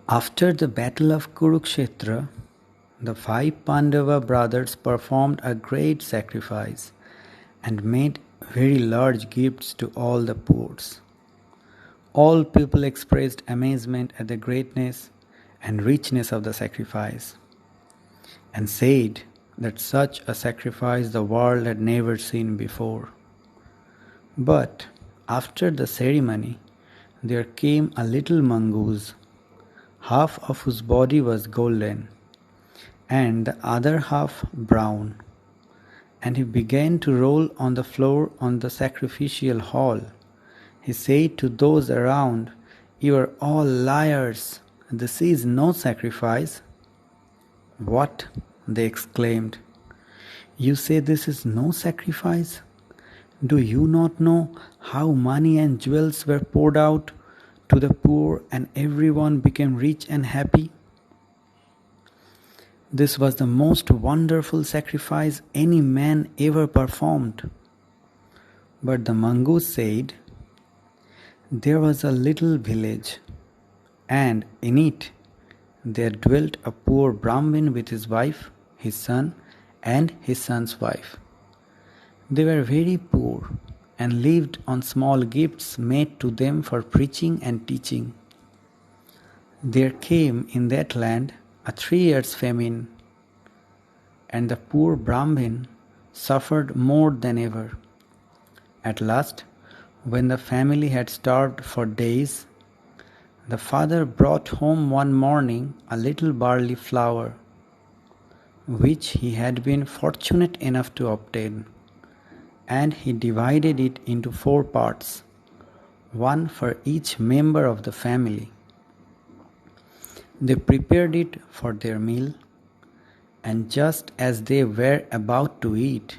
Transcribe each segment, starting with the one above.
After the battle of Kurukshetra, the 5 Pandava brothers performed a great sacrifice and made very large gifts to all the poor. All people expressed amazement at the greatness and richness of the sacrifice, and said that such a sacrifice the world had never seen before. But after the ceremony, there came a little mongoose, half of whose body was golden, and the other half brown, and he began to roll on the floor on the sacrificial hall. He said to those around, "You are all liars. This is no sacrifice." "What?" they exclaimed. "You say this is no sacrifice? Do you not know how money and jewels were poured out to the poor and everyone became rich and happy? This was the most wonderful sacrifice any man ever performed." But the mongoose said, "There was a little village, and in it there dwelt a poor Brahmin with his wife, his son, and his son's wife. They were very poor and lived on small gifts made to them for preaching and teaching. There came in that land a 3 years famine, and the poor Brahmin suffered more than ever. At last, when the family had starved for days, the father brought home one morning a little barley flour, which he had been fortunate enough to obtain, and he divided it into 4 parts, one for each member of the family. They prepared it for their meal, and just as they were about to eat,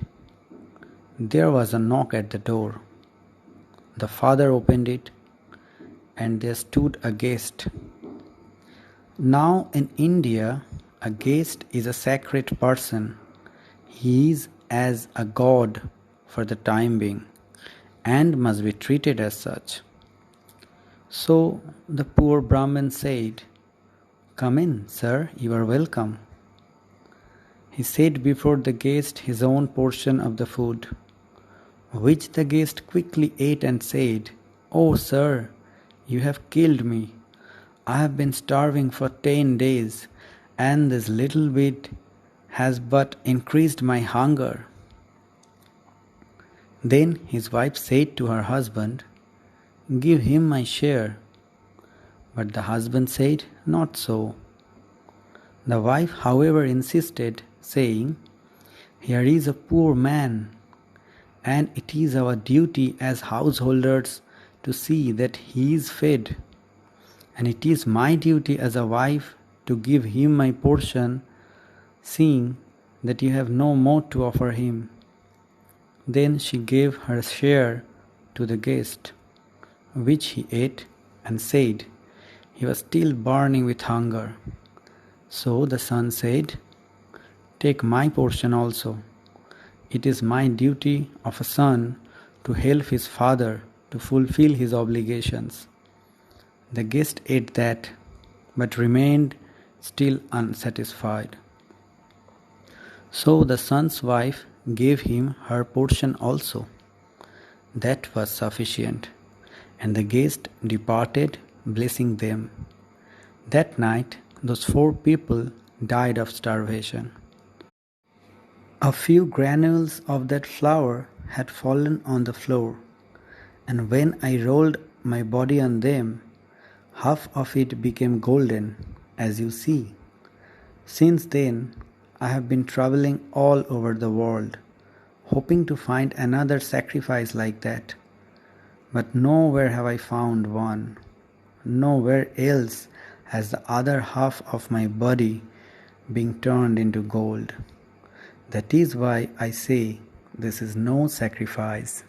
there was a knock at the door. The father opened it, and there stood a guest. Now in India, a guest is a sacred person. He is as a god for the time being, and must be treated as such. So the poor Brahmin said, "Come in, sir, you are welcome." He set before the guest his own portion of the food, which the guest quickly ate and said, "Oh, sir, you have killed me. I have been starving for 10 days, and this little bit has but increased my hunger." Then his wife said to her husband, "Give him my share." But the husband said, "Not so." The wife, however, insisted, saying, "Here is a poor man, and it is our duty as householders to see that he is fed, and it is my duty as a wife to give him my portion, seeing that you have no more to offer him." Then she gave her share to the guest, which he ate, and said he was still burning with hunger. So the son said, "Take my portion also. It is my duty of a son to help his father to fulfill his obligations." The guest ate that, but remained still unsatisfied. So the son's wife gave him her portion also. That was sufficient, and the guest departed, blessing them. That night, those 4 people died of starvation. A few granules of that flour had fallen on the floor, and when I rolled my body on them, half of it became golden, as you see. Since then, I have been traveling all over the world, hoping to find another sacrifice like that. But nowhere have I found one. Nowhere else has the other half of my body been turned into gold. That is why I say this is no sacrifice.